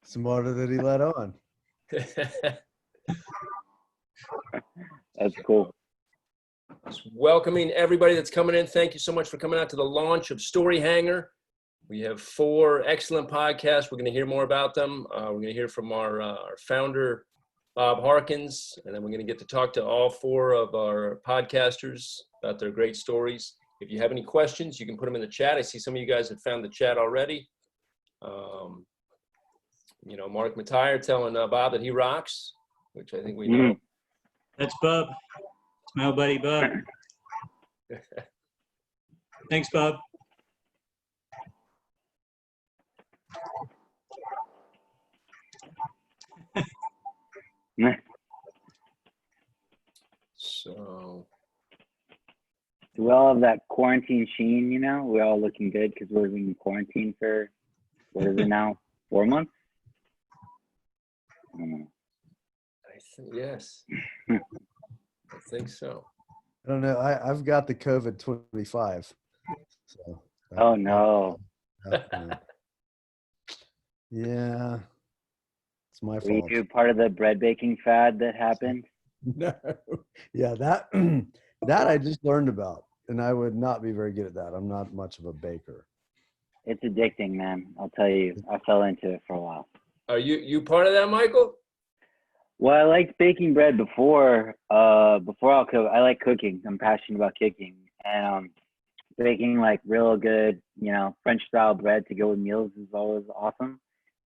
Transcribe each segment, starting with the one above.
Smarter than he let on. That's cool. Welcoming everybody that's coming in. Thank you so much for coming out to the launch of Story Hangar. We have 4 excellent podcasts. We're going to hear more about them. We're going to hear from our founder, Bob Harkins, and then we're going to get to talk to all 4 of our podcasters about their great stories. If you have any questions, you can put them in the chat. I see some of you guys have found the chat already. Mark Matire telling Bob that he rocks, which I think we know. That's Bob. It's my old buddy, Bob. Thanks, Bob. So we all have that quarantine sheen, we're all looking good because we're in quarantine for, what is it now, 4 months? I don't know. Yes. I think so. I don't know. I've got the COVID 25. So, oh, no. Yeah. It's my fault. Were you part of the bread baking fad that happened? No. Yeah, that I just learned about, and I would not be very good at that. I'm not much of a baker. It's addicting, man. I'll tell you. I fell into it for a while. Are you part of that, Michael? Well, I liked baking bread before I'll cook. I like cooking. I'm passionate about cooking. And baking like real good, French style bread to go with meals is always awesome.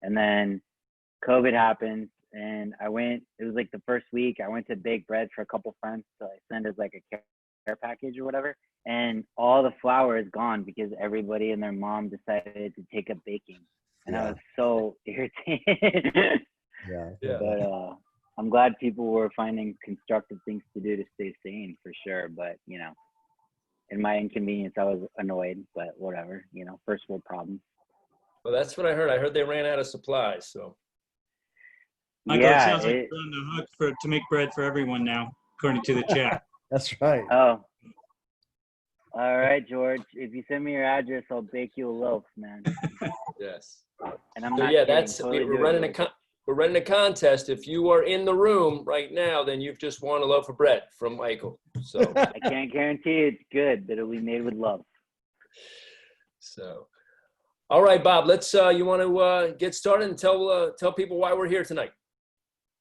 And then COVID happened and it was like the first week I went to bake bread for a couple friends. So I sent as like a care package or whatever. And all the flour is gone because everybody and their mom decided to take up baking. And I was so irritated. Yeah. But I'm glad people were finding constructive things to do to stay sane for sure. But, in my inconvenience, I was annoyed, but whatever, first world problems. Well, that's what I heard. I heard they ran out of supplies. So, Michael, it sounds like you're on the hook to make bread for everyone now, according to the chat. That's right. Oh, all right, George. If you send me your address, I'll bake you a loaf, man. yes. And I'm So not yeah, kidding. that's Totally we're running a contest. If you are in the room right now, then you've just won a loaf of bread from Michael. So I can't guarantee it's good, but it'll be made with love. So, all right, Bob. Let's. You want to get started and tell people why we're here tonight?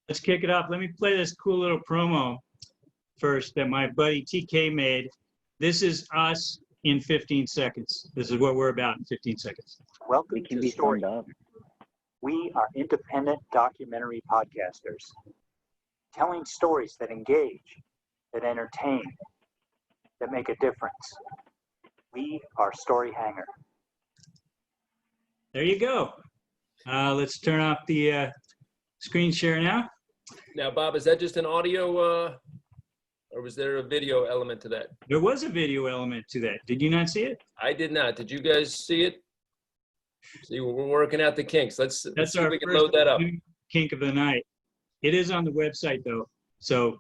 Let's kick it off. Let me play this cool little promo first that my buddy TK made. This is us in 15 seconds. This is what we're about in 15 seconds. Welcome to Story. We are independent documentary podcasters, telling stories that engage, that entertain, that make a difference. We are Story Hangar. There you go. Let's turn off the screen share now. Now, Bob, is that just an audio, or was there a video element to that? There was a video element to that. Did you not see it? I did not. Did you guys see it? See, we're working out the kinks. Let's see if we can load that up. Kink of the night. It is on the website though, so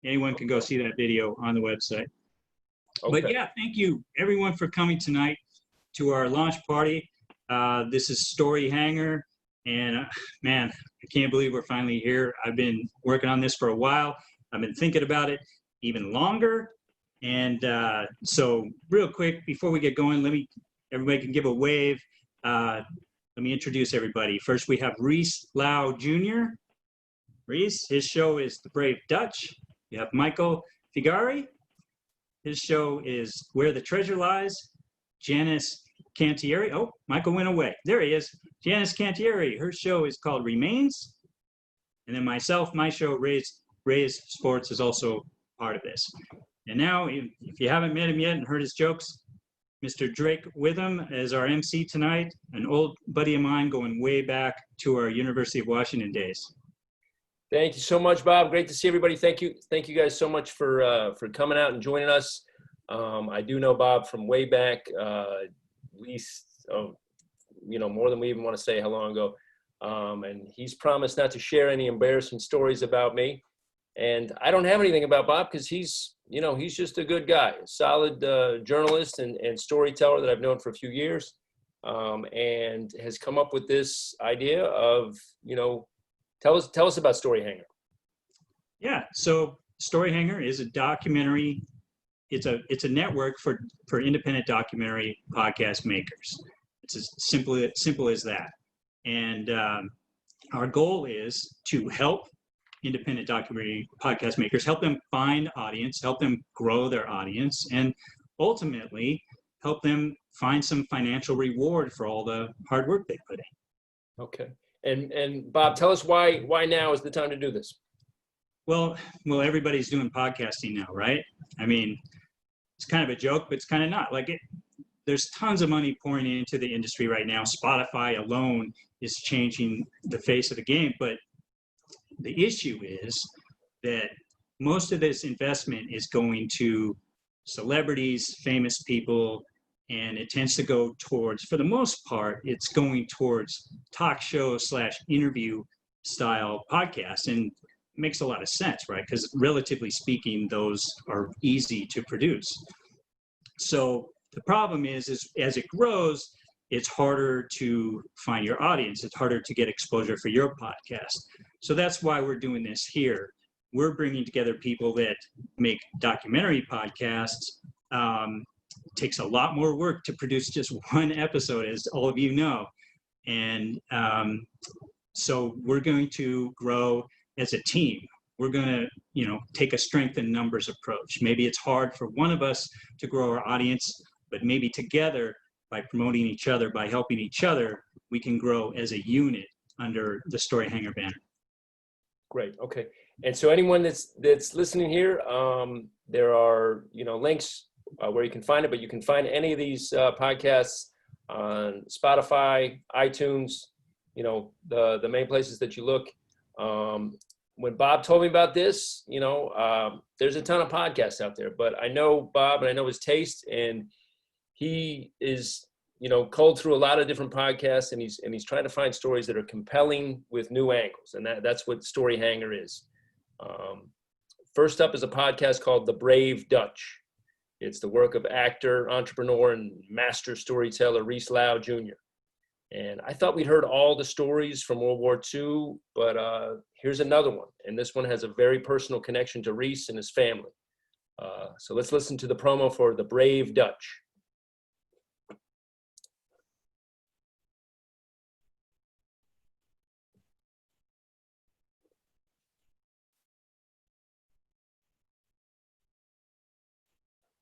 anyone can go see that video on the website. Okay. But yeah, thank you everyone for coming tonight to our launch party. This is Story Hangar, and man, I can't believe we're finally here. I've been working on this for a while. I've been thinking about it even longer, and so real quick before we get going, everybody can give a wave. Let me introduce everybody. First, we have Rhes Low Jr. Rhes, his show is The Brave Dutch. You have Michael Figari. His show is Where the Treasure Lies. Janice Cantieri. Oh, Michael went away. There he is. Janice Cantieri. Her show is called Remains. And then myself, my show, Rhes Sports, is also part of this. And now, if you haven't met him yet and heard his jokes, Mr. Drake Witham is our MC tonight, an old buddy of mine going way back to our University of Washington days. Thank you so much, Bob. Great to see everybody. Thank you guys so much for coming out and joining us. I do know Bob from way back, at least, more than we even want to say how long ago. And he's promised not to share any embarrassing stories about me. And I don't have anything about Bob because he's just a good guy, a solid journalist and storyteller that I've known for a few years. and has come up with this idea of, tell us about Story Hangar. Yeah, so Story Hangar is a documentary. It's a network for independent documentary podcast makers. It's as simple as that. And our goal is to help independent documentary podcast makers, help them find audience, help them grow their audience, and ultimately help them find some financial reward for all the hard work they put in. Okay. And Bob, tell us why now is the time to do this? Well, everybody's doing podcasting now, right? I mean, it's kind of a joke, but it's kind of not. There's tons of money pouring into the industry right now. Spotify alone is changing the face of the game, but the issue is that most of this investment is going to celebrities, famous people, and it tends to go towards, for the most part, it's going towards talk show / interview style podcasts. And it makes a lot of sense, right? Because relatively speaking, those are easy to produce. So the problem is as it grows, it's harder to find your audience. It's harder to get exposure for your podcast. So that's why we're doing this here. We're bringing together people that make documentary podcasts. It takes a lot more work to produce just one episode, as all of you know. And so we're going to grow as a team. We're going to, take a strength in numbers approach. Maybe it's hard for one of us to grow our audience, but maybe together, by promoting each other, by helping each other, we can grow as a unit under the Story Hangar banner. Great. Okay. And so anyone that's listening here, there are, links where you can find it, but you can find any of these podcasts on Spotify, iTunes, the main places that you look. When Bob told me about this, there's a ton of podcasts out there, but I know Bob and I know his taste, and he is, culled through a lot of different podcasts, and he's trying to find stories that are compelling with new angles. And that's what Story Hangar is. First up is a podcast called The Brave Dutch. It's the work of actor, entrepreneur, and master storyteller Rhes Low Jr. And I thought we'd heard all the stories from World War II, but here's another one. And this one has a very personal connection to Rhes and his family. So let's listen to the promo for The Brave Dutch.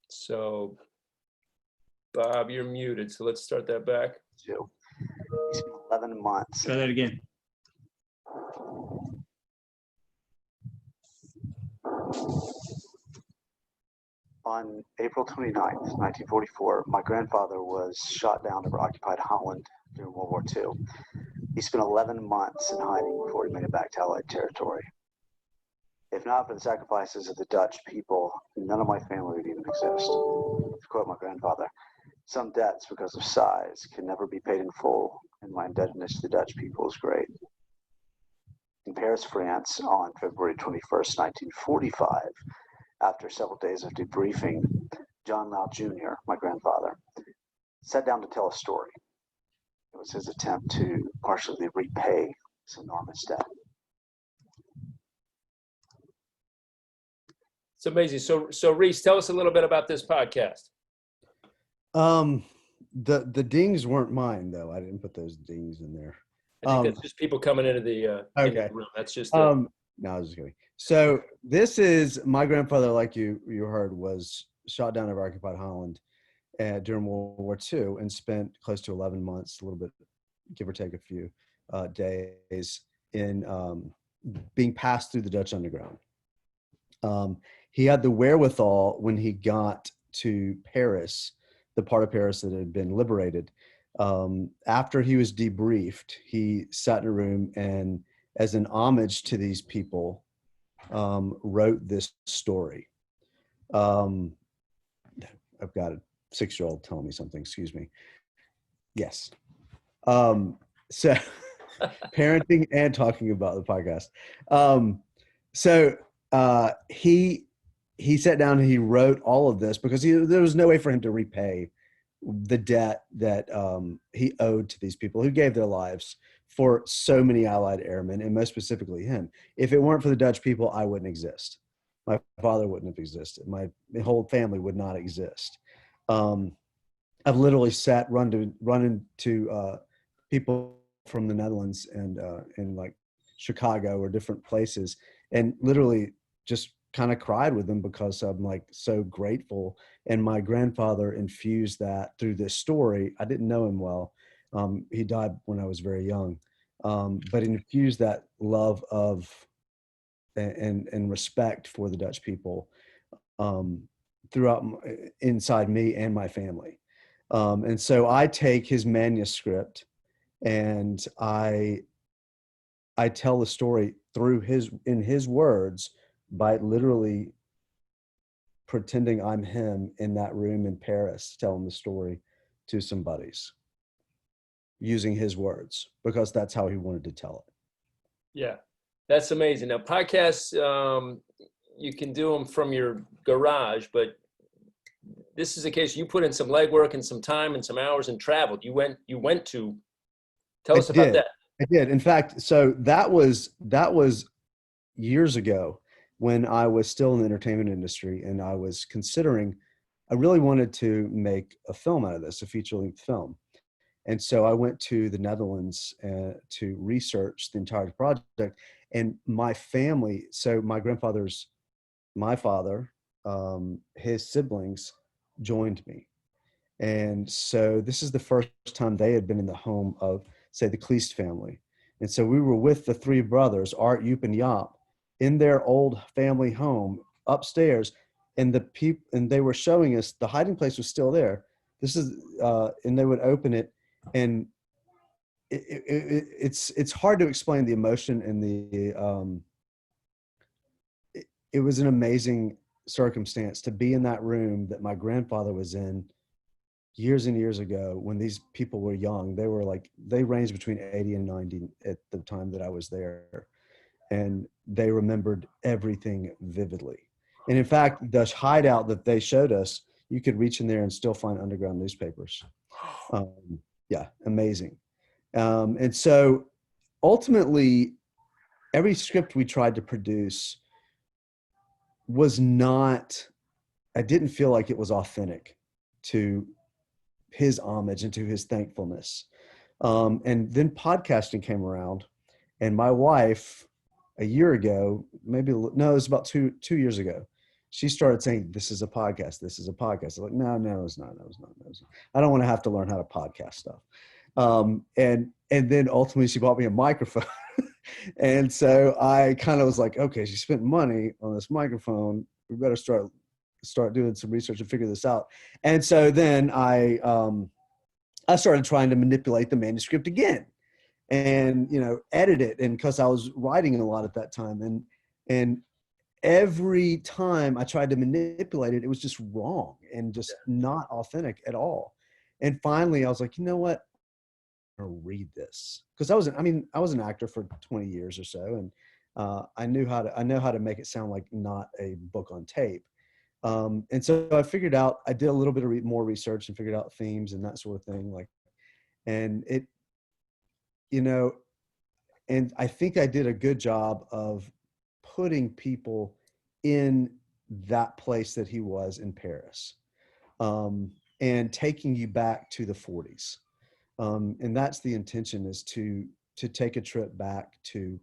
So, Bob, you're muted, so let's start that back. It's been 11 months. Try that again. On April 29th, 1944, my grandfather was shot down over occupied Holland during World War II. He spent 11 months in hiding before he made it back to Allied territory. If not for the sacrifices of the Dutch people, none of my family would even exist. To quote my grandfather, some debts, because of size, can never be paid in full, and my indebtedness to the Dutch people is great. In Paris, France, on February 21st, 1945, after several days of debriefing, John Low Jr., my grandfather, sat down to tell a story. It was his attempt to partially repay this enormous debt. It's amazing. So Rhes, tell us a little bit about this podcast. The dings weren't mine though. I didn't put those dings in there. I think that's just people coming into the room. That's just no, I was just kidding. So this is my grandfather, like you heard, was shot down over occupied Holland during World War II and spent close to 11 months, a little bit, give or take a few days, in being passed through the Dutch underground. He had the wherewithal when he got to Paris, the part of Paris that had been liberated. After he was debriefed, he sat in a room and, as an homage to these people, wrote this story. I've got a 6-year-old telling me something, excuse me. Yes. So parenting and talking about the podcast. He sat down and he wrote all of this because there was no way for him to repay the debt that he owed to these people who gave their lives for so many Allied airmen, and most specifically him. If it weren't for the Dutch people, I wouldn't exist. My father wouldn't have existed. My whole family would not exist. I've literally run into people from the Netherlands and in like Chicago or different places, and literally just kind of cried with them because I'm like so grateful. And my grandfather infused that through this story. I didn't know him well. He died when I was very young, but he infused that love of and respect for the Dutch people throughout inside me and my family. And so I take his manuscript and I tell the story in his words, by literally pretending I'm him in that room in Paris, telling the story to some buddies using his words, because that's how he wanted to tell it. Yeah, that's amazing. Now podcasts, you can do them from your garage, but this is a case you put in some legwork and some time and some hours and traveled. You went to, tell us about that. I did. In fact, so that was years ago when I was still in the entertainment industry, and I was considering, I really wanted to make a film out of this, a feature-length film. And so I went to the Netherlands to research the entire project. And my family, so my father, his siblings joined me. And so this is the first time they had been in the home of, say, the Kleist family. And so we were with the three brothers, Art, Joop, and Jaap, in their old family home upstairs. And they were showing us the hiding place was still there. And they would open it, and it's hard to explain the emotion and it was an amazing circumstance to be in that room that my grandfather was in years and years ago when these people were young. They ranged between 80 and 90 at the time that I was there. And they remembered everything vividly. And in fact, the hideout that they showed us, you could reach in there and still find underground newspapers. Yeah, amazing. And so ultimately, every script we tried to produce I didn't feel like it was authentic to his homage and to his thankfulness. And then podcasting came around, and my wife, a year ago, it was about two years ago, she started saying, "This is a podcast. This is a podcast." I'm like, no, it's not. No, it's not. I don't want to have to learn how to podcast stuff. And then ultimately she bought me a microphone. And so I kind of was like, okay, she spent money on this microphone. We better start doing some research and figure this out. And so then I started trying to manipulate the manuscript again and, edit it. And cause I was writing a lot at that time, and every time I tried to manipulate it, it was just wrong and just not authentic at all. And finally I was like, you know what? I'm gonna read this. Cause I was an actor for 20 years or so. And I know how to make it sound like not a book on tape. And so I did a little bit of more research and figured out themes and that sort of thing. And I think I did a good job of putting people in that place that he was in Paris, and taking you back to the 40s. And that's the intention, is to take a trip back to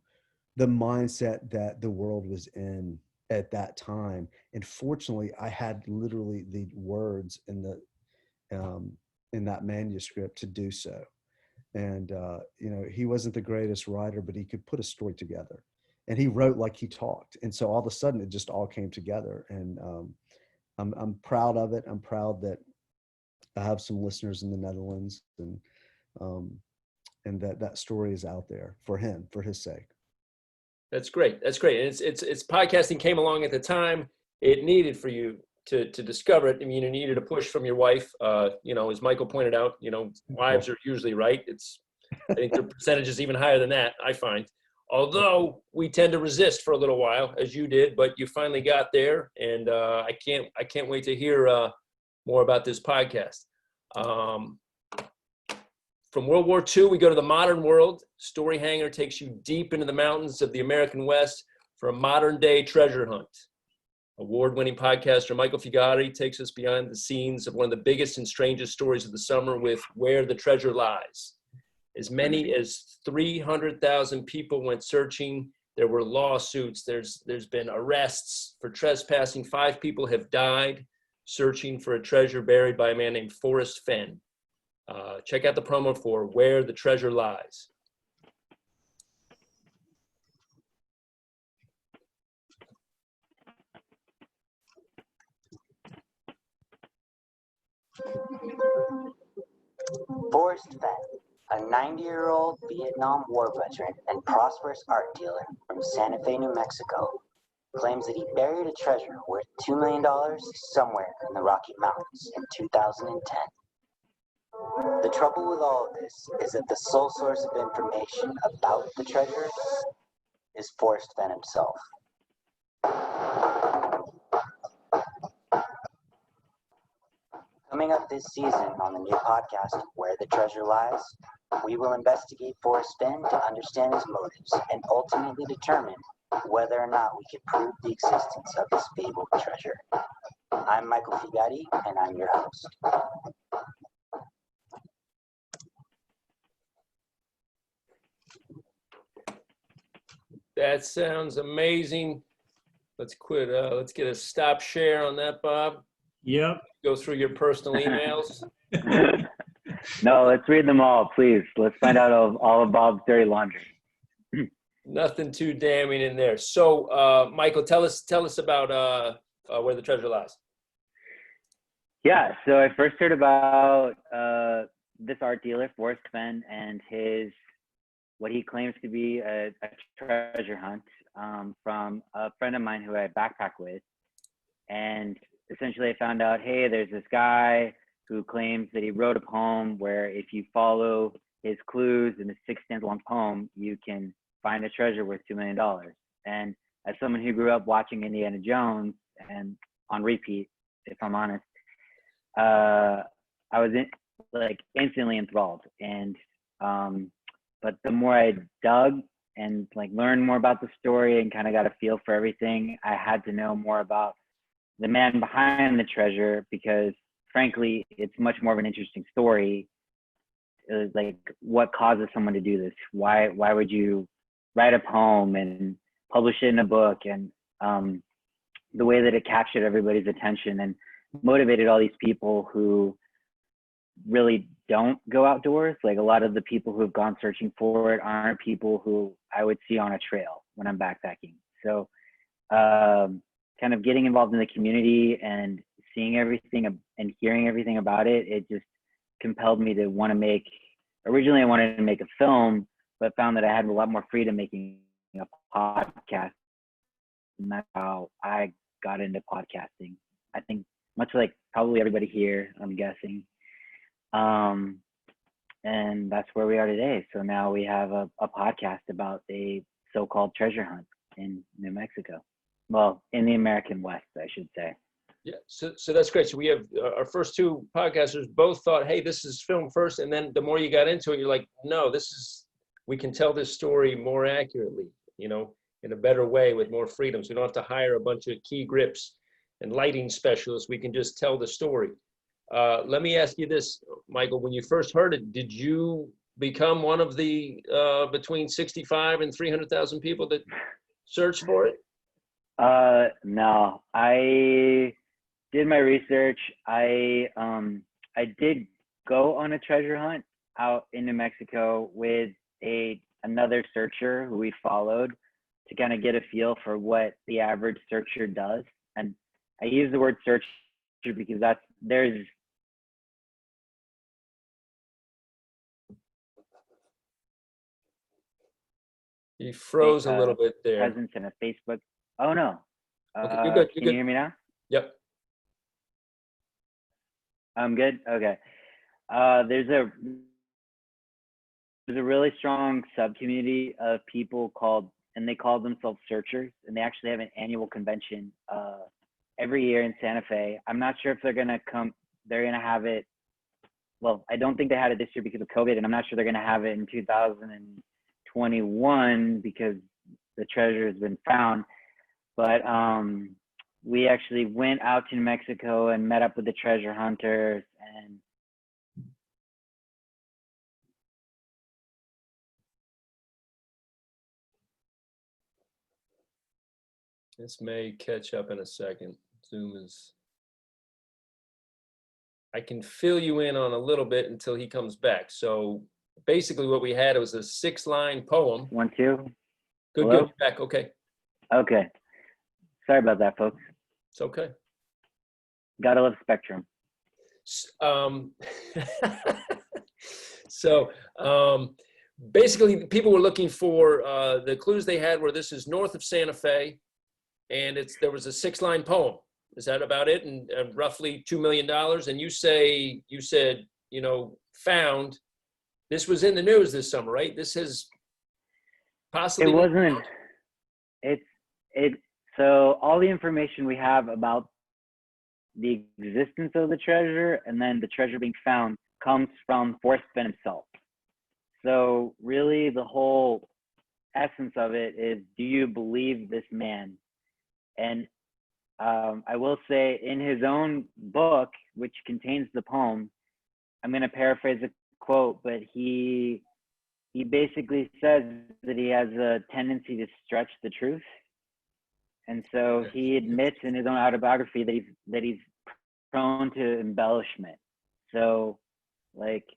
the mindset that the world was in at that time. And fortunately, I had literally the words in that manuscript to do so. And he wasn't the greatest writer, but he could put a story together, and he wrote like he talked. And so all of a sudden, it just all came together. And I'm proud of it. I'm proud that I have some listeners in the Netherlands, and that story is out there for him, for his sake. That's great. That's great. And it's podcasting came along at the time it needed for you to discover it. I mean, you needed a push from your wife. As Michael pointed out, wives are usually right. I think the percentage is even higher than that, I find. Although we tend to resist for a little while, as you did, but you finally got there, and I can't wait to hear more about this podcast. From World War II, we go to the modern world. Story Hangar takes you deep into the mountains of the American West for a modern-day treasure hunt. Award-winning podcaster Michael Figari takes us behind the scenes of one of the biggest and strangest stories of the summer with Where the Treasure Lies. As many as 300,000 people went searching. There were lawsuits. There's been arrests for trespassing. 5 people have died searching for a treasure buried by a man named Forrest Fenn. Check out the promo for Where the Treasure Lies. Forrest Fenn, a 90-year-old Vietnam War veteran and prosperous art dealer from Santa Fe, New Mexico, claims that he buried a treasure worth $2 million somewhere in the Rocky Mountains in 2010. The trouble with all of this is that the sole source of information about the treasure is Forrest Fenn himself. Coming up this season on the new podcast, Where the Treasure Lies, we will investigate Forrest Fenn to understand his motives and ultimately determine whether or not we can prove the existence of this fabled treasure. I'm Michael Figari, and I'm your host. That sounds amazing. Let's get a stop share on that, Bob. Yep. Go through your personal emails. No, let's read them all, please. Let's find out all of Bob's dirty laundry. Nothing too damning in there. So, Michael, tell us about Where the Treasure Lies. Yeah, so I first heard about this art dealer, Forrest Fenn, and what he claims to be a treasure hunt from a friend of mine who I backpack with. And essentially I found out, hey, there's this guy who claims that he wrote a poem where if you follow his clues in a 6-stanza-long poem, you can find a treasure worth $2 million. And as someone who grew up watching Indiana Jones and on repeat, if I'm honest, I was instantly enthralled. And but the more I dug and learned more about the story and kind of got a feel for everything, I had to know more about the man behind the treasure, because frankly, it's much more of an interesting story. It was what causes someone to do this? Why would you write a poem and publish it in a book? And the way that it captured everybody's attention and motivated all these people who really don't go outdoors. A lot of the people who have gone searching for it aren't people who I would see on a trail when I'm backpacking. So kind of getting involved in the community and seeing everything and hearing everything about it, it just compelled me to want to originally I wanted to make a film, but found that I had a lot more freedom making a podcast. And that's how I got into podcasting. I think much like probably everybody here, I'm guessing. And that's where we are today. So now we have a podcast about a so-called treasure hunt in New Mexico. Well, in the American West, I should say. Yeah, so that's great. So we have our first 2 podcasters both thought, hey, this is film first. And then the more you got into it, you're like, no, we can tell this story more accurately, in a better way with more freedom. So we don't have to hire a bunch of key grips and lighting specialists. We can just tell the story. Let me ask you this, Michael, when you first heard it, did you become one of the between 65 and 300,000 people that searched for it? No, I did my research. I did go on a treasure hunt out in New Mexico with another searcher who we followed to kind of get a feel for what the average searcher does. And I use the word searcher because there's You froze a little bit there. Presence in a Facebook. Oh no. Okay, you're good. Can you hear me now? Yep. I'm good. Okay. There's a really strong sub-community of people they call themselves searchers, and they actually have an annual convention every year in Santa Fe. I'm not sure if they're gonna have it well, I don't think they had it this year because of COVID, and I'm not sure they're going to have it in 2021 because the treasure has been found. But we actually went out to New Mexico and met up with the treasure hunters, and This may catch up in a second. Zoom is, I can fill you in on a little bit until he comes back. So basically what we had, it was a 6-line poem. 1, 2. Good, Hello? good, back, okay. Okay. Sorry about that, folks. It's okay. Gotta love Spectrum. So basically people were looking for, the clues they had were this is north of Santa Fe, and there was a 6-line poem. Is that about it? And roughly $2 million. And you said, you know, found. This was in the news this summer, right? This has possibly. It wasn't. So all the information we have about the existence of the treasure and then the treasure being found comes from Forrest Fenn himself. So really the whole essence of it is, do you believe this man? And I will say in his own book, which contains the poem, I'm going to paraphrase a quote, but he basically says that he has a tendency to stretch the truth. And so he admits in his own autobiography that he's prone to embellishment. So like,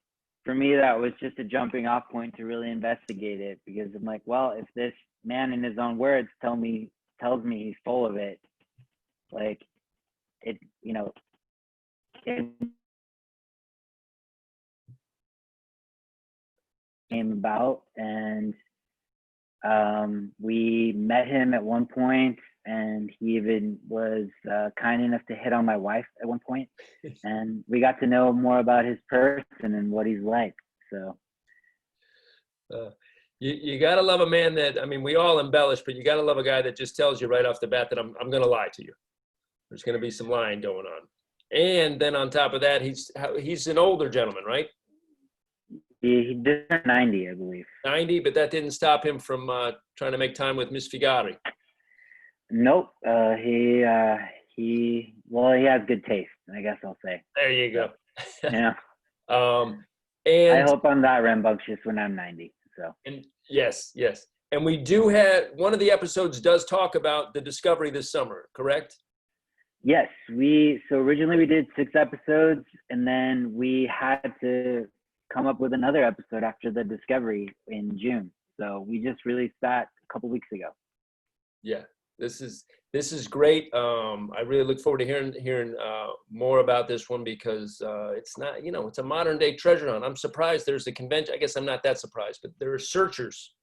for me, that was just a jumping off point to really investigate it, because I'm like, well, if this man in his own words tells me he's full of it, like it, you know, it came about, and we met him at one point, and he even was kind enough to hit on my wife at one point, and we got to know more about his person and what he's like. So you gotta love a man that, I mean, we all embellish, but you gotta love a guy that just tells you right off the bat that I'm gonna lie to you. There's gonna be some lying going on. And then on top of that, he's an older gentleman, right? he did turn 90, I believe. 90, but that didn't stop him from trying to make time with Miss Figari. Nope. He has good taste, I guess I'll say. There you go. Yeah. And I hope I'm not rambunctious when I'm 90. So. And yes. And we do have, one of the episodes does talk about the discovery this summer, correct? Yes, so originally we did 6 episodes, and then we had to come up with another episode after the discovery in June. So we just released that a couple weeks ago. Yeah, this is great. I really look forward to hearing more about this one, because it's not, it's a modern day treasure hunt. I'm surprised there's a convention. I guess I'm not that surprised, but there are searchers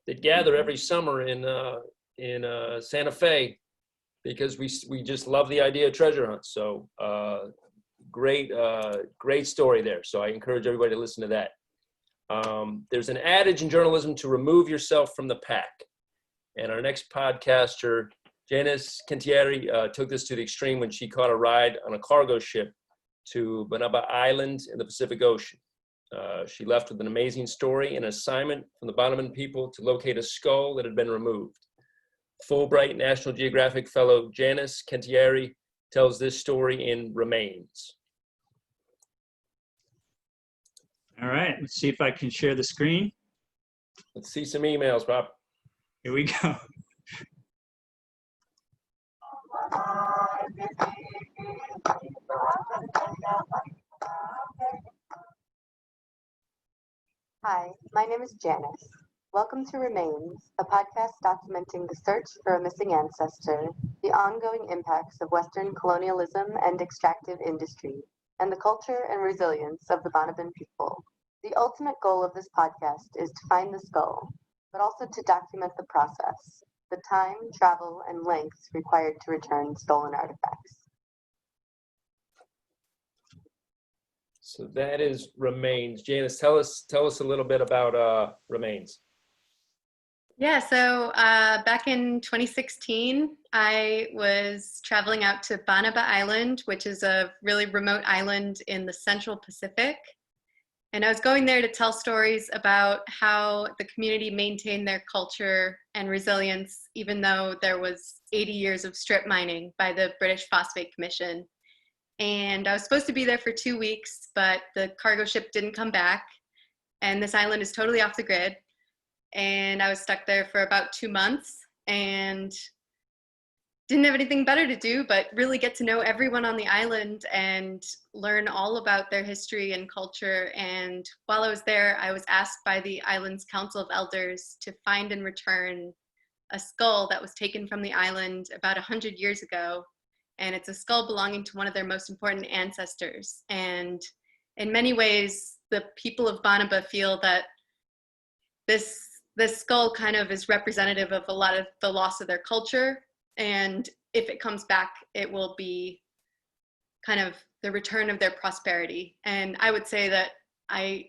that gather every summer in Santa Fe, because we just love the idea of treasure hunts. So great story there. So I encourage everybody to listen to that. There's an adage in journalism to remove yourself from the pack. And our next podcaster, Janice Cantieri, took this to the extreme when she caught a ride on a cargo ship to Banaba Island in the Pacific Ocean. She left with an amazing story and assignment from the Bannerman people to locate a skull that had been removed. Fulbright National Geographic fellow Janice Cantieri tells this story in Remains. All right, let's see if I can share the screen. Let's see some emails, Bob. Here we go. Hi, my name is Janice. Welcome to Remains, a podcast documenting the search for a missing ancestor, the ongoing impacts of Western colonialism and extractive industry, and the culture and resilience of the Bannerman people. The ultimate goal of this podcast is to find the skull, but also to document the process, the time, travel, and lengths required to return stolen artifacts. So that is Remains. Janice, tell us a little bit about Remains. Yeah, so back in 2016, I was traveling out to Banaba Island, which is a really remote island in the Central Pacific. And I was going there to tell stories about how the community maintained their culture and resilience, even though there was 80 years of strip mining by the British Phosphate Commission. And I was supposed to be there for 2 weeks, but the cargo ship didn't come back. And this island is totally off the grid. And I was stuck there for about 2 months and didn't have anything better to do but really get to know everyone on the island and learn all about their history and culture. And while I was there, I was asked by the island's Council of Elders to find and return a skull that was taken from the island about 100 years ago. And it's a skull belonging to one of their most important ancestors. And in many ways, the people of Banaba feel that this skull kind of is representative of a lot of the loss of their culture. And if it comes back, it will be kind of the return of their prosperity. And I would say that I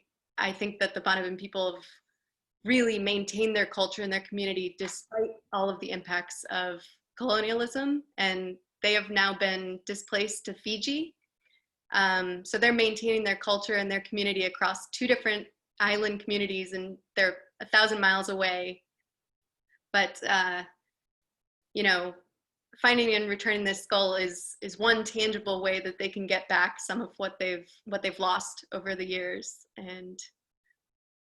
think that the Banaban people have really maintained their culture and their community despite all of the impacts of colonialism. And they have now been displaced to Fiji. So they're maintaining their culture and their community across 2 different island communities, and they're 1,000 miles away. But you know, finding and returning this skull is one tangible way that they can get back some of what they've lost over the years. And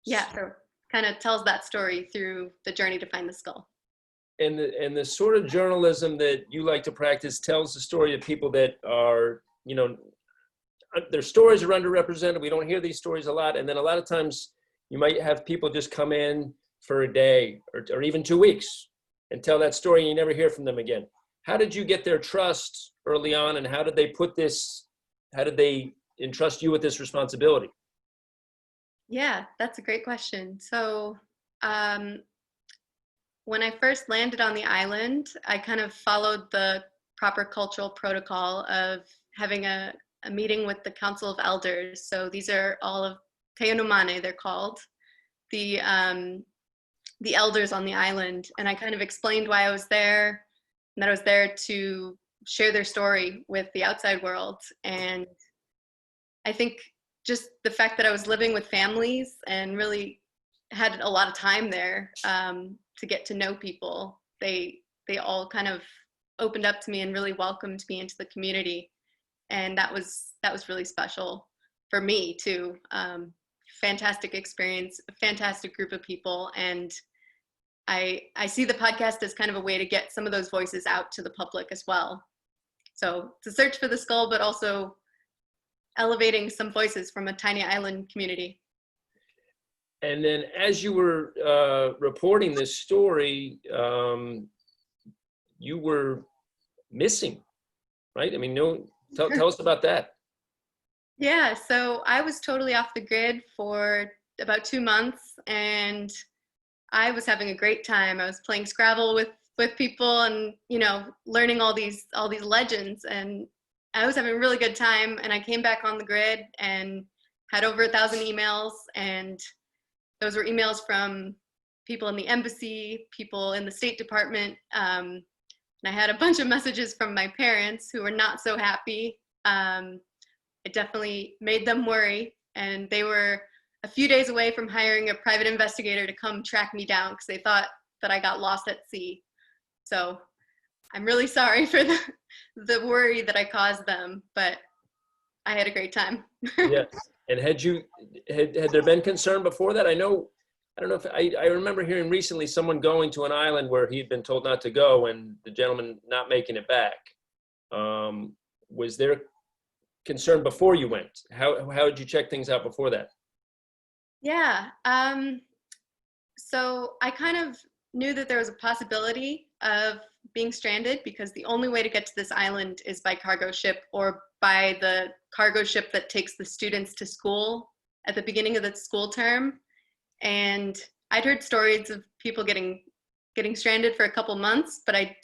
yeah, so kind of tells that story through the journey to find the skull. And the sort of journalism that you like to practice tells the story of people that are, you know, their stories are underrepresented. We don't hear these stories a lot. And then a lot of times you might have people just come in for a day or even 2 weeks and tell that story and you never hear from them again. How did you get their trust early on, and how did they entrust you with this responsibility? Yeah, that's a great question. So when I first landed on the island, I kind of followed the proper cultural protocol of having a meeting with the Council of Elders. So these are all of Teonumane, they're called, the elders on the island. And I kind of explained why I was there, and that I was there to share their story with the outside world. And I think just the fact that I was living with families and really had a lot of time there to get to know people, they all kind of opened up to me and really welcomed me into the community. And that was really special for me too. Fantastic experience, a fantastic group of people. And I see the podcast as kind of a way to get some of those voices out to the public as well. So to search for the skull, but also elevating some voices from a tiny island community. And then as you were reporting this story, you were missing, right? I mean, tell us about that. Yeah, so I was totally off the grid for about 2 months, and I was having a great time. I was playing Scrabble with people and, you know, learning all these legends, and I was having a really good time. And I came back on the grid and had over 1,000 emails, and those were emails from people in the embassy, people in the State Department, and I had a bunch of messages from my parents who were not so happy. It definitely made them worry, and they were a few days away from hiring a private investigator to come track me down because they thought that I got lost at sea. So I'm really sorry for the worry that I caused them, but I had a great time. Yes. And had there been concern before that? I don't know if I remember hearing recently someone going to an island where he'd been told not to go and the gentleman not making it back. Was there concern before you went? How did you check things out before that? Yeah. So I kind of knew that there was a possibility of being stranded because the only way to get to this island is by cargo ship or by the cargo ship that takes the students to school at the beginning of the school term. And I'd heard stories of people getting stranded for a couple months, but I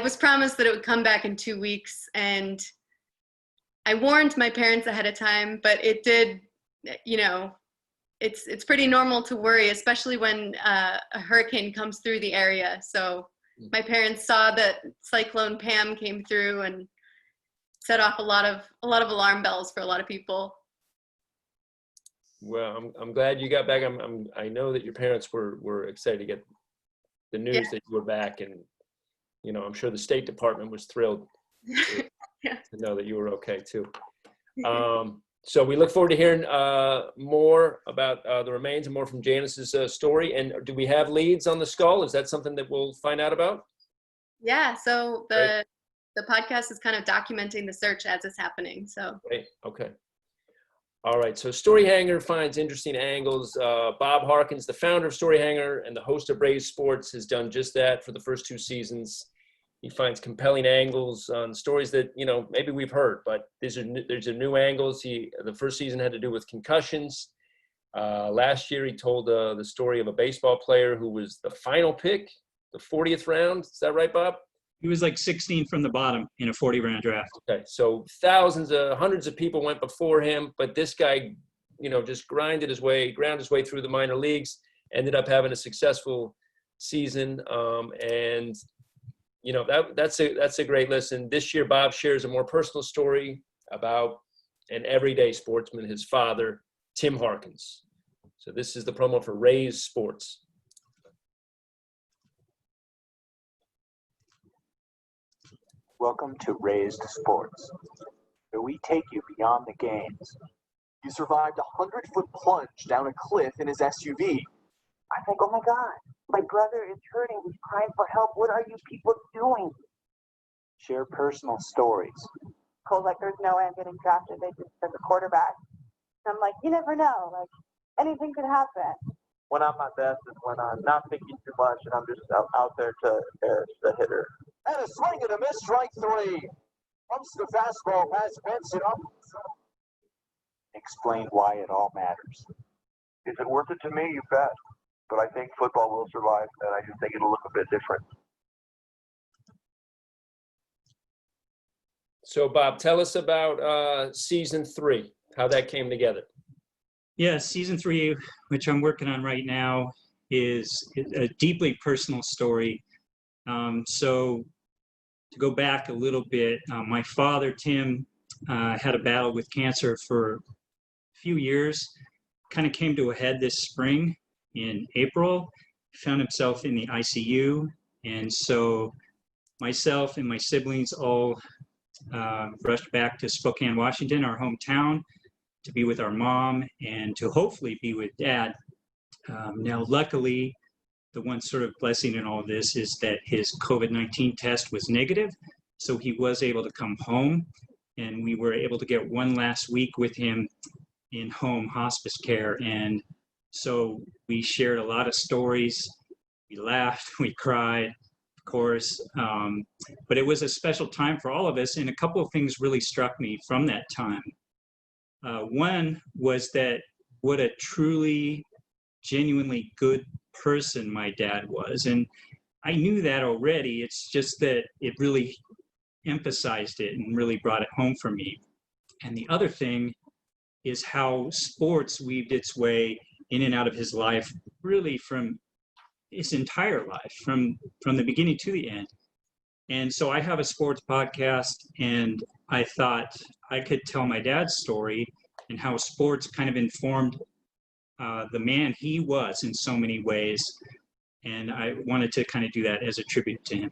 was promised that it would come back in 2 weeks, and I warned my parents ahead of time, but it did, you know, it's pretty normal to worry, especially when a hurricane comes through the area. So my parents saw that Cyclone Pam came through and set off a lot of alarm bells for a lot of people. Well, I'm glad you got back. I know that your parents were excited to get the news that you were back, and I'm sure the State Department was thrilled to know that you were okay too. So we look forward to hearing more about the remains and more from Janice's story. And do we have leads on the skull? Is that something that we'll find out about? Yeah. So the podcast is kind of documenting the search as it's happening. So. Great. Okay. All right. So Story Hangar finds interesting angles. Bob Harkins, the founder of Story Hangar and the host of Rhes Sports, has done just that for the first 2 seasons. He finds compelling angles on stories that, maybe we've heard, but there's new angles. The first season had to do with concussions. Last year, he told the story of a baseball player who was the final pick, the 40th round. Is that right, Bob? He was like 16 from the bottom in a 40-round draft. Okay, so hundreds of people went before him, but this guy, just ground his way through the minor leagues, ended up having a successful season, and that's a great listen. This year, Bob shares a more personal story about an everyday sportsman, his father, Tim Harkins. So this is the promo for Rhes Sports. Welcome to Rhes Sports, where we take you beyond the games. He survived a 100-foot plunge down a cliff in his SUV. I think, oh my God, my brother is hurting. He's crying for help. What are you people doing? Share personal stories. Cole's like, there's no way I'm getting drafted. They just send a quarterback. And I'm like, you never know. Like, anything could happen. When I'm my best is when I'm not thinking too much and I'm just out there to embarrass the hitter. And a swing and a miss, strike 3. Comes the fastball, pass fence it up. Explain why it all matters. Is it worth it to me? You bet. But I think football will survive, and I just think it'll look a bit different. So, Bob, tell us about season 3, how that came together. Yeah, season 3, which I'm working on right now, is a deeply personal story. So to go back a little bit, my father, Tim, had a battle with cancer for a few years, kind of came to a head this spring in April, found himself in the ICU. And so myself and my siblings all rushed back to Spokane, Washington, our hometown, to be with our mom and to hopefully be with Dad. Now, luckily, the one sort of blessing in all of this is that his COVID-19 test was negative, so he was able to come home, and we were able to get one last week with him in home hospice care. And so we shared a lot of stories. We laughed, we cried, of course, but it was a special time for all of us, and a couple of things really struck me from that time. One was that what a truly, genuinely good person my dad was. And I knew that already. It's just that it really emphasized it and really brought it home for me. And the other thing is how sports weaved its way in and out of his life, really from his entire life, from the beginning to the end. And so I have a sports podcast, and I thought I could tell my dad's story and how sports kind of informed the man he was in so many ways. And I wanted to kind of do that as a tribute to him.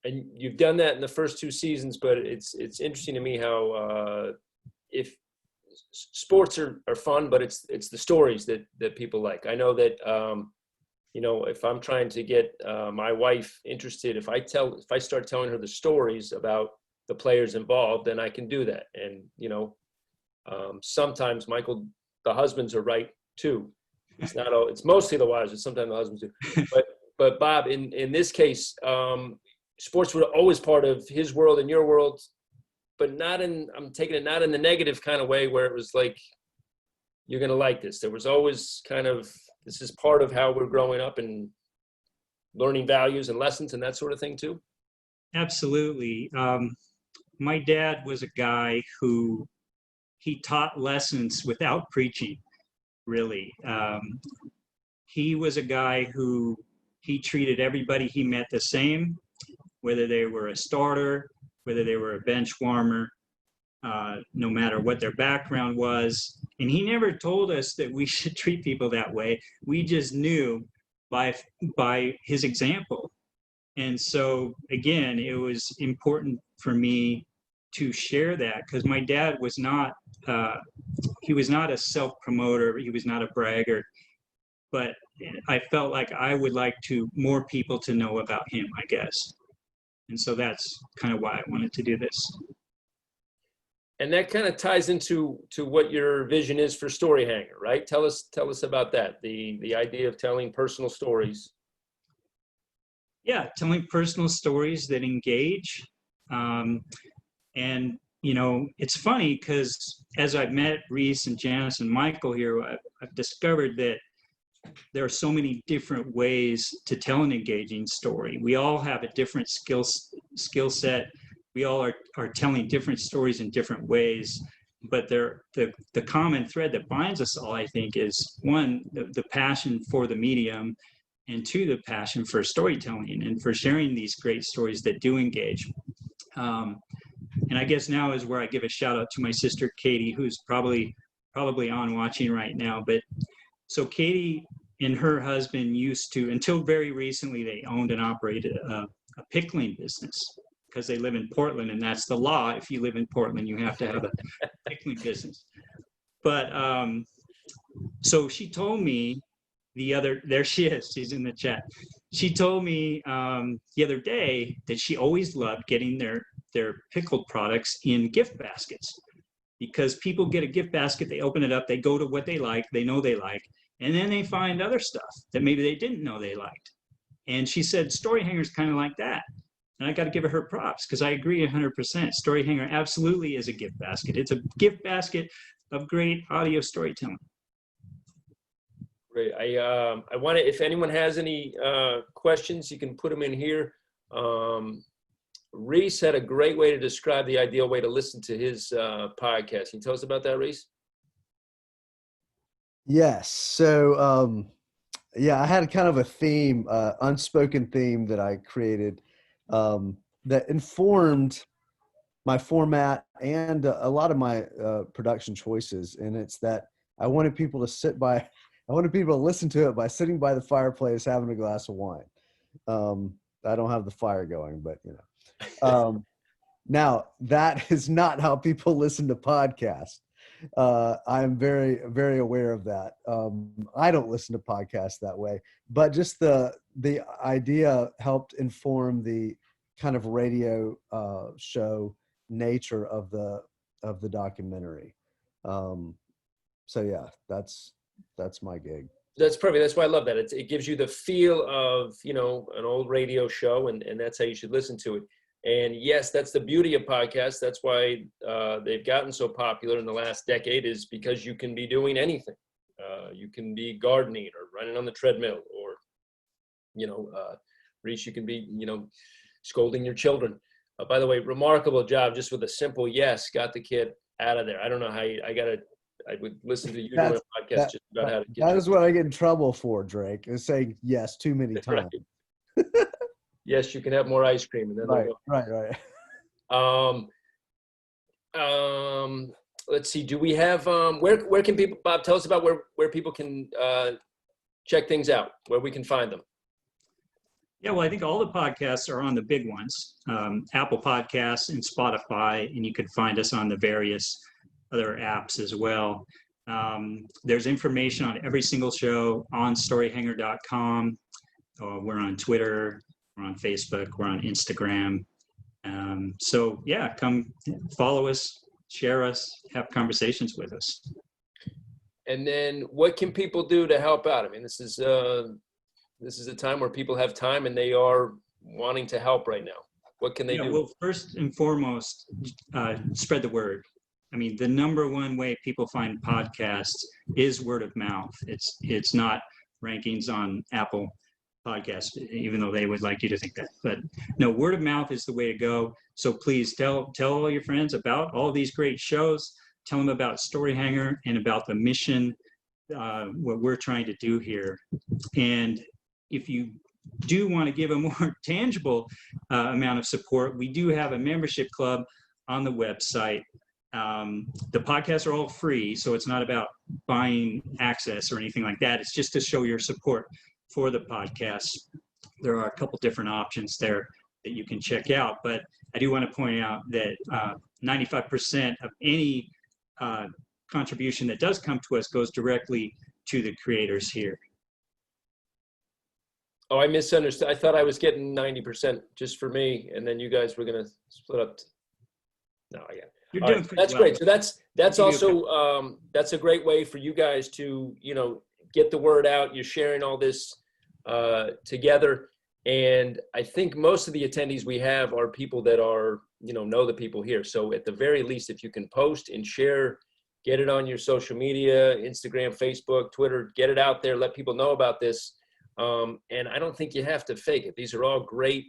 And you've done that in the first 2 seasons, but it's interesting to me how if sports are fun, but it's the stories that people like. I know that if I'm trying to get my wife interested, if I start telling her the stories about the players involved, then I can do that. And sometimes, Michael, the husbands are right too. It's mostly the wives, but sometimes the husbands do. But Bob, in this case, sports were always part of his world and your world, but I'm taking it not in the negative kind of way where it was like, you're going to like this. There was always kind of, this is part of how we're growing up and learning values and lessons and that sort of thing too. Absolutely. My dad was a guy who he taught lessons without preaching. really. He was a guy who he treated everybody he met the same, whether they were a starter, whether they were a bench warmer, no matter what their background was. And he never told us that we should treat people that way. We just knew by his example. And so, again, it was important for me to share that, because my dad was not, he was not a self-promoter, he was not a braggart, but I felt like I would like more people to know about him, I guess. And so that's kind of why I wanted to do this. And that kind of ties into what your vision is for Story Hangar, right? Tell us about that, the idea of telling personal stories. Yeah, telling personal stories that engage. And, you know, it's funny because as I've met Rhes and Janice and Michael here, I've discovered that there are so many different ways to tell an engaging story. We all have a different skill set. We all are telling different stories in different ways. But the common thread that binds us all, I think, is one, the passion for the medium, and two, the passion for storytelling and for sharing these great stories that do engage. And I guess now is where I give a shout out to my sister, Katie, who's probably on watching right now. But so Katie and her husband used to, until very recently, they owned and operated a pickling business because they live in Portland, and that's the law. If you live in Portland, you have to have a pickling business. But so she told me there she is, she's in the chat. She told me the other day that she always loved getting their pickled products in gift baskets, because people get a gift basket, they open it up, they go to what they like, they know they like, and then they find other stuff that maybe they didn't know they liked. And she said, Story Hangar is kind of like that. And I got to give her props, because I agree 100%. Story Hangar absolutely is a gift basket. It's a gift basket of great audio storytelling. Great. I want to, if anyone has any questions, you can put them in here. Rhes had a great way to describe the ideal way to listen to his podcast. Can you tell us about that, Rhes? Yes. So, yeah, I had kind of a theme, unspoken theme that I created that informed my format and a lot of my production choices. And it's that I wanted people to listen to it by sitting by the fireplace, having a glass of wine. I don't have the fire going, but you know. Now that is not how people listen to podcasts. I'm very, very aware of that. I don't listen to podcasts that way, but just the idea helped inform the kind of radio show nature of the documentary. So yeah, that's my gig. That's perfect. That's why I love that. It gives you the feel of, you know, an old radio show, and that's how you should listen to it. And yes, that's the beauty of podcasts. That's why they've gotten so popular in the last decade, is because you can be doing anything. You can be gardening or running on the treadmill, or, you know, Rhes, you can be, you know, scolding your children. By the way, remarkable job, just with a simple yes, got the kid out of there. I don't know how I would listen to you doing a podcast just about how to get that is what I get in trouble for, Drake, is saying yes too many times. Right. Yes, you can have more ice cream, and then right. Let's see. Do we have where can people, Bob, tell us about where people can check things out, where we can find them? Yeah, well, I think all the podcasts are on the big ones, Apple Podcasts and Spotify, and you can find us on the various other apps as well. There's information on every single show on storyhangar.com. We're on Twitter, we're on Facebook, we're on Instagram. So yeah, come follow us, share us, have conversations with us. And then what can people do to help out? I mean, this is a time where people have time and they are wanting to help right now. What can they do? Well, first and foremost, spread the word. I mean, the number one way people find podcasts is word of mouth. It's not rankings on Apple Podcasts, even though they would like you to think that. But no, word of mouth is the way to go. So please tell all your friends about all these great shows. Tell them about Story Hangar and about the mission what we're trying to do here. And if you do want to give a more tangible amount of support, we do have a membership club on the website. The podcasts are all free, so it's not about buying access or anything like that. It's just to show your support for the podcast. There are a couple different options there that you can check out, but I do want to point out that 95% of any contribution that does come to us goes directly to the creators here. Oh, I misunderstood. I thought I was getting 90% just for me, and then you guys were going to split up. No, I got it. You're doing that's well. great. So that's also that's a great way for you guys to, you know, get the word out. You're sharing all this together, and I think most of the attendees we have are people that are, you know the people here. So at the very least, if you can post and share, get it on your social media, Instagram, Facebook, Twitter, get it out there, let people know about this. And I don't think you have to fake it. These are all great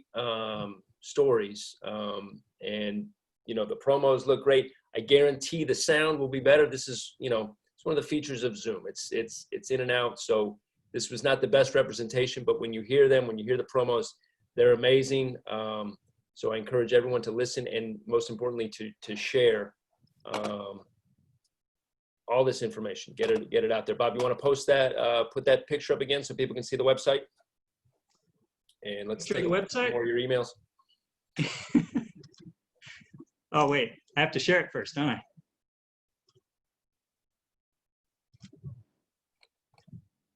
stories, and you know, the promos look great. I guarantee the sound will be better. This is, you know, it's one of the features of Zoom. It's in and out. So this was not the best representation, but when you hear them, when you hear the promos, they're amazing. So I encourage everyone to listen, and most importantly, to share all this information. Get it out there. Bob, you want to post that, put that picture up again so people can see the website? And let's take the website more of your emails. Oh, wait, I have to share it first, don't I?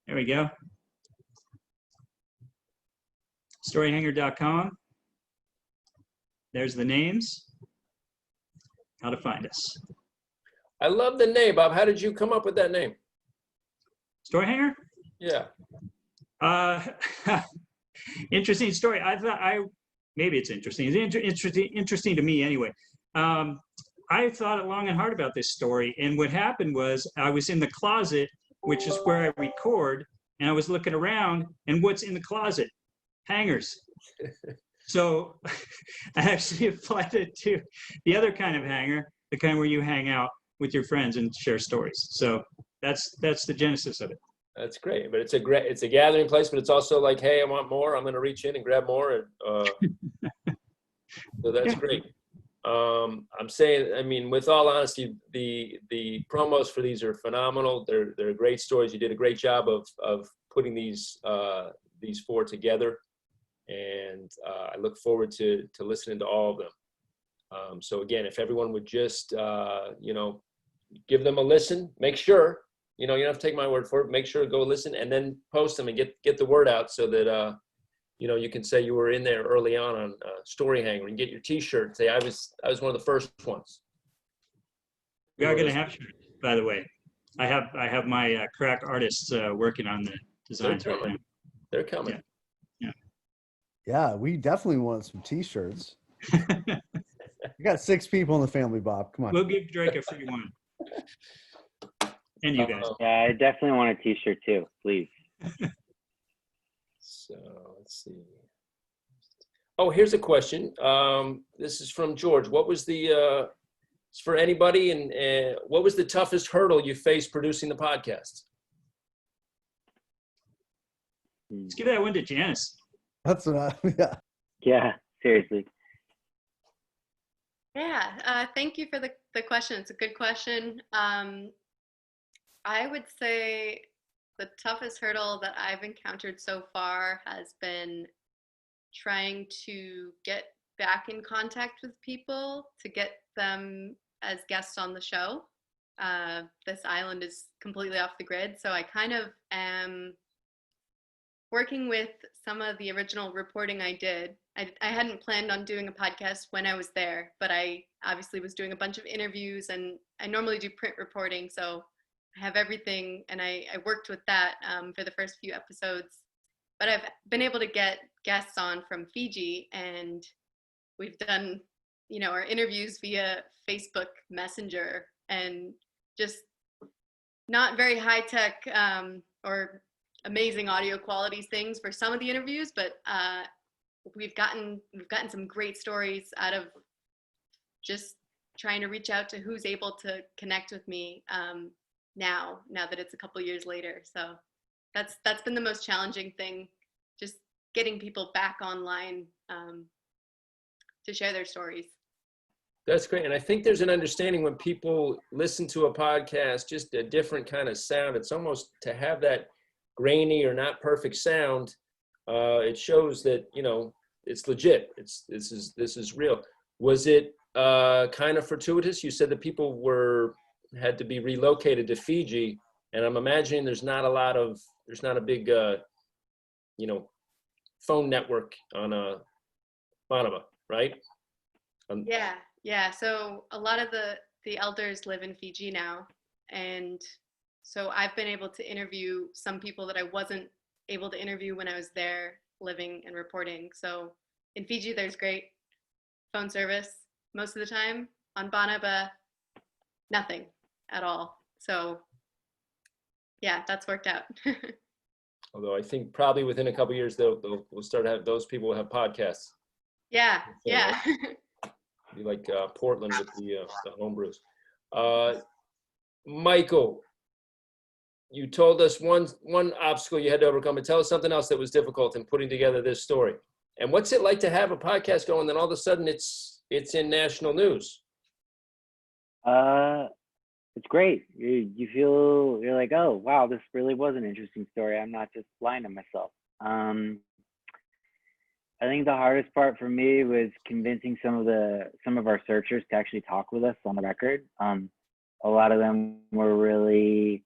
There we go. Storyhanger.com. There's the names. How to find us. I love the name, Bob. How did you come up with that name? Story Hanger? Yeah. Interesting story. I thought maybe it's interesting. It's interesting to me anyway. I thought long and hard about this story, and what happened was I was in the closet, which is where I record, and I was looking around, and what's in the closet? Hangers. So I actually applied it to the other kind of hanger, the kind where you hang out with your friends and share stories. So that's the genesis of it. That's great, but it's a gathering place, but it's also like, hey, I want more. I'm going to reach in and grab more, and so that's great. I'm saying, I mean, with all honesty, the promos for these are phenomenal. They're great stories. You did a great job of putting these four together, and I look forward to listening to all of them. So again, if everyone would just you know, give them a listen, make sure, you know, you don't have to take my word for it. Make sure to go listen and then post them and get the word out so that you know, you can say you were in there early on Story Hanger and get your T-shirt. Say I was one of the first ones. We are going to have shirts, by the way. I have my crack artists working on the designs right now. They're coming. Yeah, we definitely want some T-shirts. You got 6 people in the family, Bob. Come on. We'll give Drake a free one. And you guys. Yeah, I definitely want a T-shirt too, please. So let's see. Oh, here's a question. This is from George. What was the it's for anybody, and what was the toughest hurdle you faced producing the podcast? Let's give that one to Janice. That's what yeah. Yeah, seriously. Yeah, thank you for the question. It's a good question. I would say the toughest hurdle that I've encountered so far has been trying to get back in contact with people to get them as guests on the show. This island is completely off the grid, so I kind of am working with some of the original reporting I did. I hadn't planned on doing a podcast when I was there, but I obviously was doing a bunch of interviews, and I normally do print reporting, so I have everything, and I worked with that for the first few episodes. But I've been able to get guests on from Fiji, and we've done, you know, our interviews via Facebook Messenger, and just not very high tech or amazing audio quality things for some of the interviews, but we've gotten some great stories out of just trying to reach out to who's able to connect with me. now that it's a couple years later. So that's been the most challenging thing, just getting people back online to share their stories. That's great. And I think there's an understanding when people listen to a podcast, just a different kind of sound. It's almost to have that grainy or not perfect sound. It shows that, you know, it's legit. This is real. Was it kind of fortuitous? You said that people had to be relocated to Fiji, and I'm imagining there's not a big, you know, phone network on Banaba, right? Yeah. So a lot of the elders live in Fiji now, and so I've been able to interview some people that I wasn't able to interview when I was there living and reporting. So in Fiji, there's great phone service most of the time. On Banaba, nothing at all. So yeah, that's worked out. Although I think probably within a couple of years, we'll start to have, those people will have podcasts. Yeah. Be like Portland with the homebrews. Michael, you told us one obstacle you had to overcome, but tell us something else that was difficult in putting together this story. And what's it like to have a podcast going, and then all of a sudden it's in national news? It's great. You feel, you're like, oh wow, this really was an interesting story. I'm not just lying to myself. I think the hardest part for me was convincing some of our searchers to actually talk with us on the record. A lot of them were really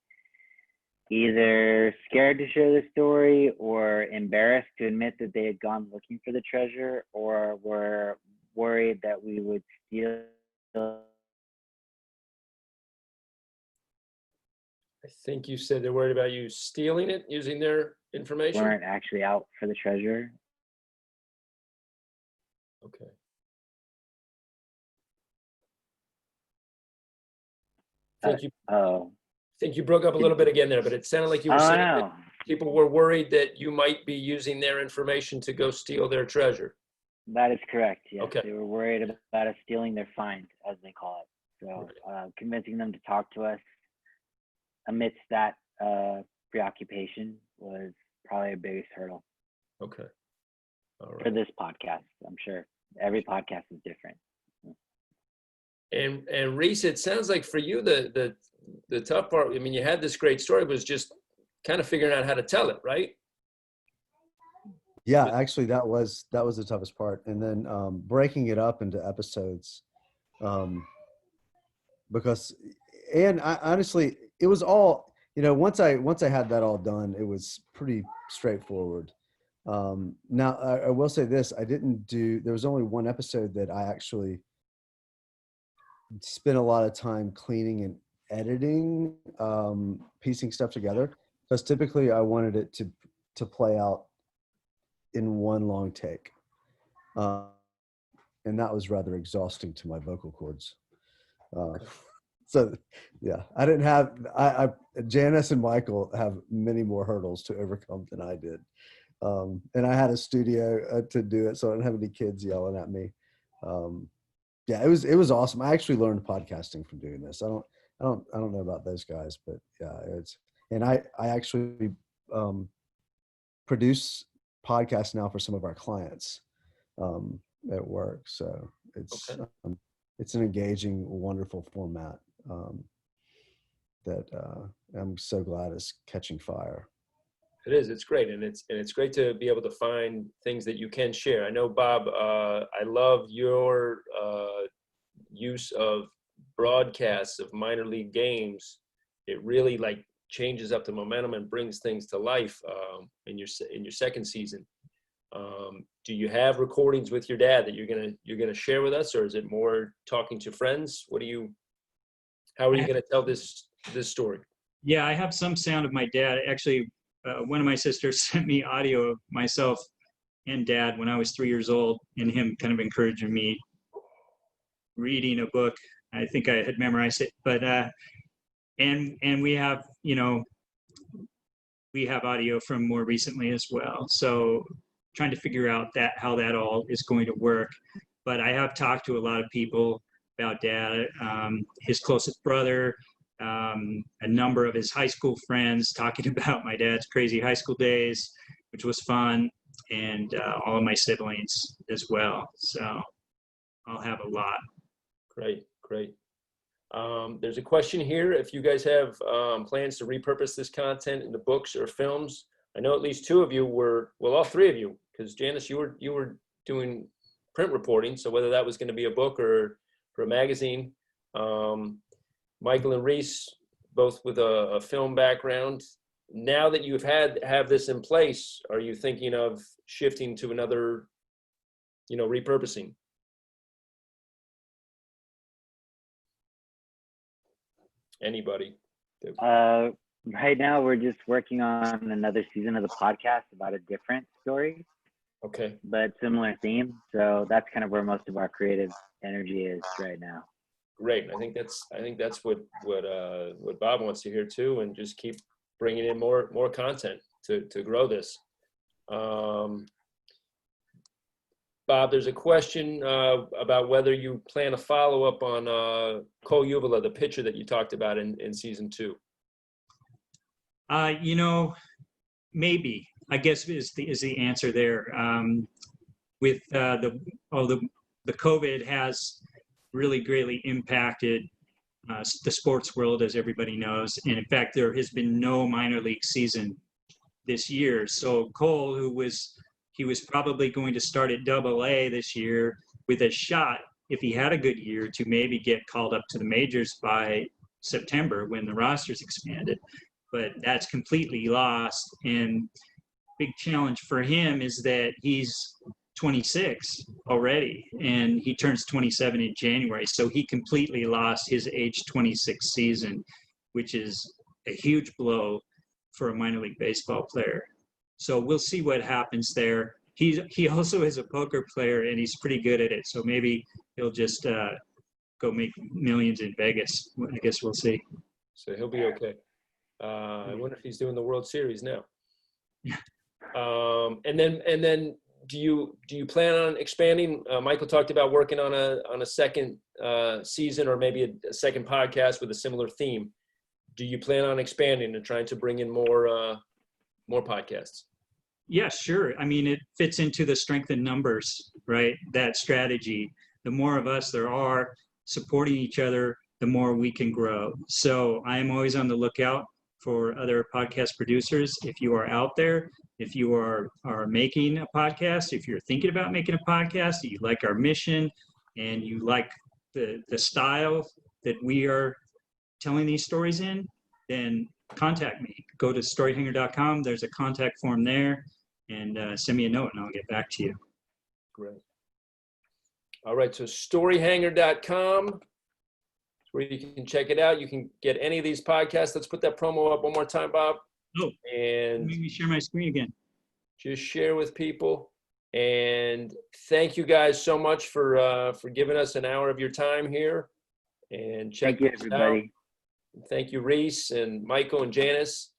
either scared to share the story or embarrassed to admit that they had gone looking for the treasure, or were worried that we would steal. I think you said they're worried about you stealing it, using their information. Weren't actually out for the treasure. Okay. Think you broke up a little bit again there, but it sounded like you were saying that people were worried that you might be using their information to go steal their treasure. That is correct. Yes. Okay. They were worried about us stealing their find, as they call it. So convincing them to talk to us amidst that preoccupation was probably our biggest hurdle. Okay. All right. For this podcast, I'm sure every podcast is different. And Rhes, it sounds like for you the tough part, I mean, you had this great story, was just kind of figuring out how to tell it, right? Yeah, actually that was the toughest part. And then breaking it up into episodes, because, and I honestly, it was all, you know, once I had that all done, it was pretty straightforward. Now I will say this, there was only one episode that I actually spent a lot of time cleaning and editing, piecing stuff together, because typically I wanted it to play out in one long take. And that was rather exhausting to my vocal cords. So yeah, I didn't have, Janice and Michael have many more hurdles to overcome than I did. And I had a studio to do it, so I didn't have any kids yelling at me. Yeah, it was awesome. I actually learned podcasting from doing this. I don't know about those guys, but yeah, and I actually produce podcasts now for some of our clients at work. So it's an engaging, wonderful format that I'm so glad is catching fire. It is. It's great, and it's great to be able to find things that you can share. I know, Bob. I love your use of broadcasts of minor league games. It really changes up the momentum and brings things to life in your second season. Do you have recordings with your dad that you're gonna share with us, or is it more talking to friends? How are you gonna tell this story? Yeah, I have some sound of my dad. Actually, one of my sisters sent me audio of myself and Dad when I was 3 years old, and him kind of encouraging me, reading a book. I think I had memorized it, but and we have, we have audio from more recently as well. So trying to figure out how that all is going to work. But I have talked to a lot of people about Dad, his closest brother, a number of his high school friends talking about my dad's crazy high school days, which was fun, and all of my siblings as well. So I'll have a lot. Great, great. There's a question here. If you guys have plans to repurpose this content into books or films, I know at least two of you were, well, all three of you, because Janice, you were doing print reporting. So whether that was going to be a book or for a magazine, Michael and Rhes, both with a film background. Now that you've have this in place, are you thinking of shifting to another, repurposing? Anybody? Right now, we're just working on another season of the podcast about a different story. Okay. But similar theme. So that's kind of where most of our creative energy is right now. Great. I think that's what Bob wants to hear too, and just keep bringing in more content to grow this. Bob, there's a question about whether you plan to follow up on Cole Uvala, the pitcher that you talked about in season 2. Maybe, I guess is the answer there. With the COVID has really greatly impacted the sports world, as everybody knows. And in fact, there has been no minor league season this year. So Cole, he was probably going to start at AA this year with a shot, if he had a good year, to maybe get called up to the majors by September when the roster's expanded. But that's completely lost. And big challenge for him is that he's 26 already, and he turns 27 in January. So he completely lost his age 26 season, which is a huge blow for a minor league baseball player. So we'll see what happens there. He also is a poker player, and he's pretty good at it. So maybe he'll just go make millions in Vegas. I guess we'll see. So he'll be okay. I wonder if he's doing the World Series now. And then do you plan on expanding? Michael talked about working on a second season, or maybe a second podcast with a similar theme. Do you plan on expanding and trying to bring in more podcasts? Yeah, sure. I mean, it fits into the strength in numbers, right? That strategy. The more of us there are supporting each other, the more we can grow. So I am always on the lookout for other podcast producers. If you are out there, if you are making a podcast, if you're thinking about making a podcast, you like our mission, and you like the style that we are telling these stories in, then contact me. Go to storyhanger.com. There's a contact form there, and send me a note, and I'll get back to you. Great. All right, so storyhanger.com. where you can check it out. You can get any of these podcasts. Let's put that promo up one more time, Bob. Oh, and make me share my screen again. Just share with people. And thank you guys so much for giving us an hour of your time here. And check Thank you, everybody. Out. Thank you, Rhes and Michael and Janice.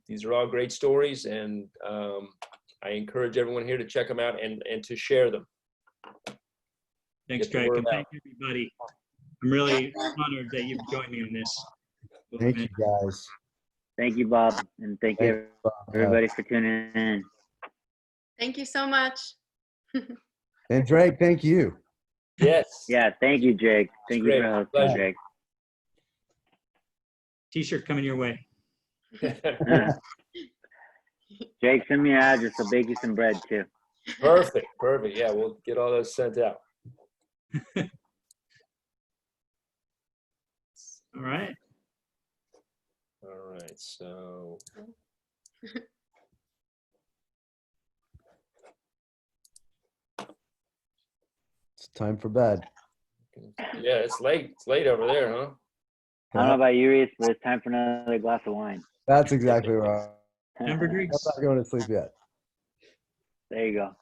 These are all great stories, and I encourage everyone here to check them out and to share them. Thanks, Drake, and thank you, everybody. I'm really honored that you've joined me on this. Thank you, guys. Thank you, Bob, and thank you, everybody, for tuning in. Thank you so much. And Drake, thank you. Yes. Yeah, thank you, Drake. Thank you for hosting, Drake. T-shirt coming your way. Jake, send me your address. I'll bake you some bread, too. Perfect. Yeah, we'll get all those sent out. All right. All right, so. It's time for bed. Yeah, it's late. It's late over there, huh? I don't know about you, Rhes, but it's time for another glass of wine. That's exactly right. Number drinks. I'm not going to sleep yet. There you go.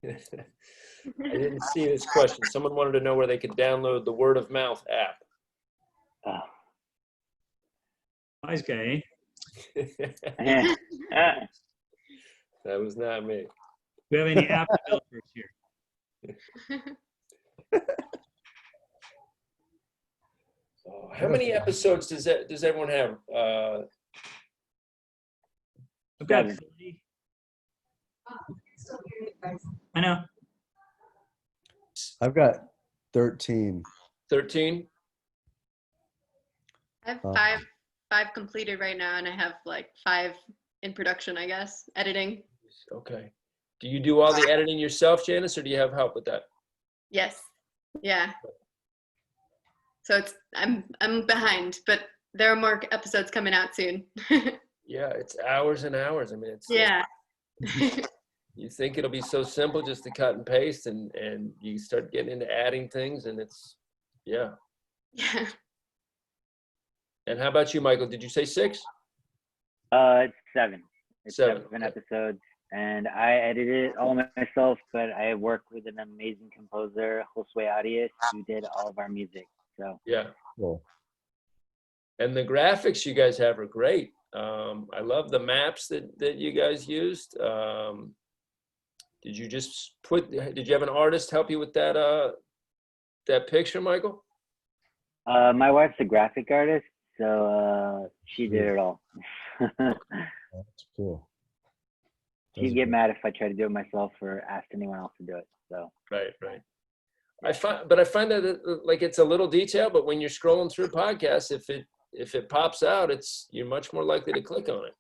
I didn't see this question. Someone wanted to know where they could download the Word of Mouth app. Oh. Wise guy, eh? That was not me. Do we have any app developers here? How many episodes does everyone have? I've got 30. I know. I've got 13. 13? I have five completed right now, and I have like 5 in production, I guess, editing. Okay. Do you do all the editing yourself, Janice, or do you have help with that? Yes. Yeah. So I'm behind, but there are more episodes coming out soon. Yeah, it's hours and hours. I mean, it's yeah. You think it'll be so simple just to cut and paste, and you start getting into adding things, and it's yeah. Yeah. And how about you, Michael? Did you say 6? It's 7. It's 7 Okay. episodes, and I edited it all myself. But I work with an amazing composer, Josue Arias, who did all of our music. So Yeah. Cool. Mm-hmm. And the graphics you guys have are great. I love the maps that you guys used. Did you have an artist help you with that picture, Michael? my wife's a graphic artist, so she did it all. That's cool. She'd get mad if I tried to do it myself or asked anyone else to do it. So Right. I find that like it's a little detail, but when you're scrolling through podcasts, if it pops out, you're much more likely to click on it.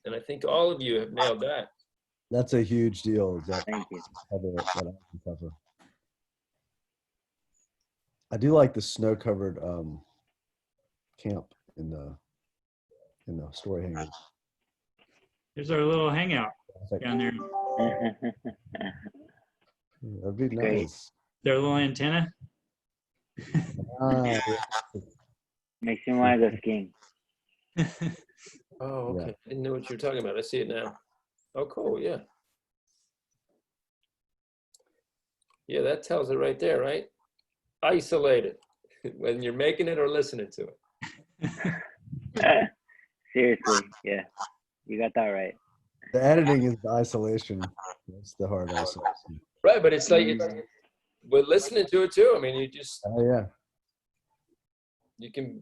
And I think all of you have nailed that. That's a huge deal. thank you. Cover. I do like the snow-covered camp in the Story Hangar. There's our little hangout down there. That'd be Great. nice. Their little antenna. Makes me want to go skiing. Oh, okay. Yeah. I didn't know what you were talking about. I see it now. Oh, cool. Yeah. Yeah, that tells it right there, right? Isolated, when you're making it or listening to it. Seriously, yeah, you got that right. The editing is the isolation. That's the hard isolation. Right, but it's like we're listening to it too. I mean, Oh yeah. you can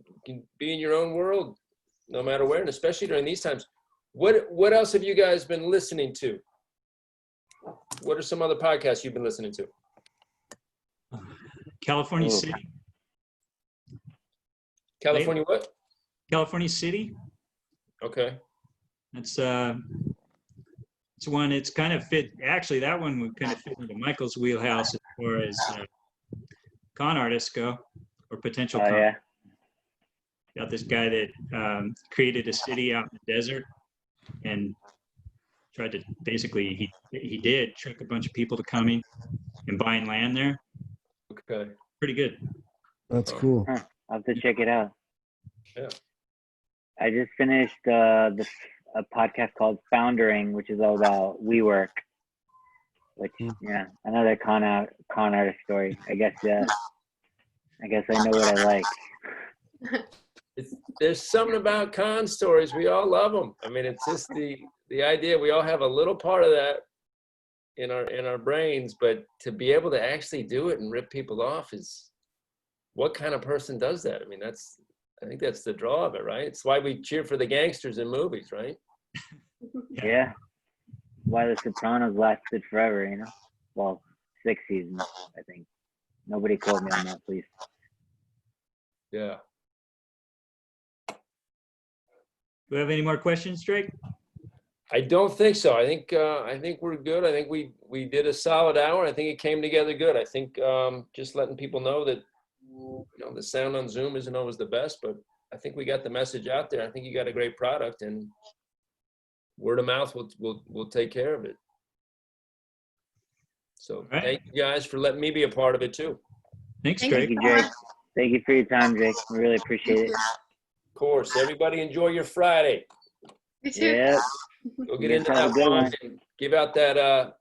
be in your own world no matter where, and especially during these times. What else have you guys been listening to? What are some other podcasts you've been listening to? California City. California what? California City. Okay. It's one. It's kind of fit. Actually, that one would kind of fit into Michael's wheelhouse as far as con artists go, or potential. Oh, con. yeah. Got this guy that created a city out in the desert and tried to basically he did trick a bunch of people to coming and buying land there. Okay. Pretty good. That's cool. Huh. I'll have to check it out. Yeah. I just finished a podcast called Foundering, which is all about WeWork. Which, yeah, another con artist story. I guess I know what I like. There's something about con stories. We all love them. I mean, it's just the idea. We all have a little part of that in our brains, but to be able to actually do it and rip people off is, what kind of person does that? I mean, I think that's the draw of it, right? It's why we cheer for the gangsters in movies, right? Yeah. Why The Sopranos lasted forever, you know? Well, 6 seasons, I think. Nobody quote me on that, please. Yeah. Do we have any more questions, Drake? I don't think so. I think we're good. I think we did a solid hour. I think it came together good. I think just letting people know that the sound on Zoom isn't always the best, but I think we got the message out there. I think you got a great product, and word of mouth will take care of it. So right. Thank you guys for letting me be a part of it too. Thanks, Thank Drake. you, Jake. Thank you for your time, Jake. We really appreciate it. Of course. Everybody enjoy your Friday. You too. Yeah. Go get You into guys have that a good walk one. and give out that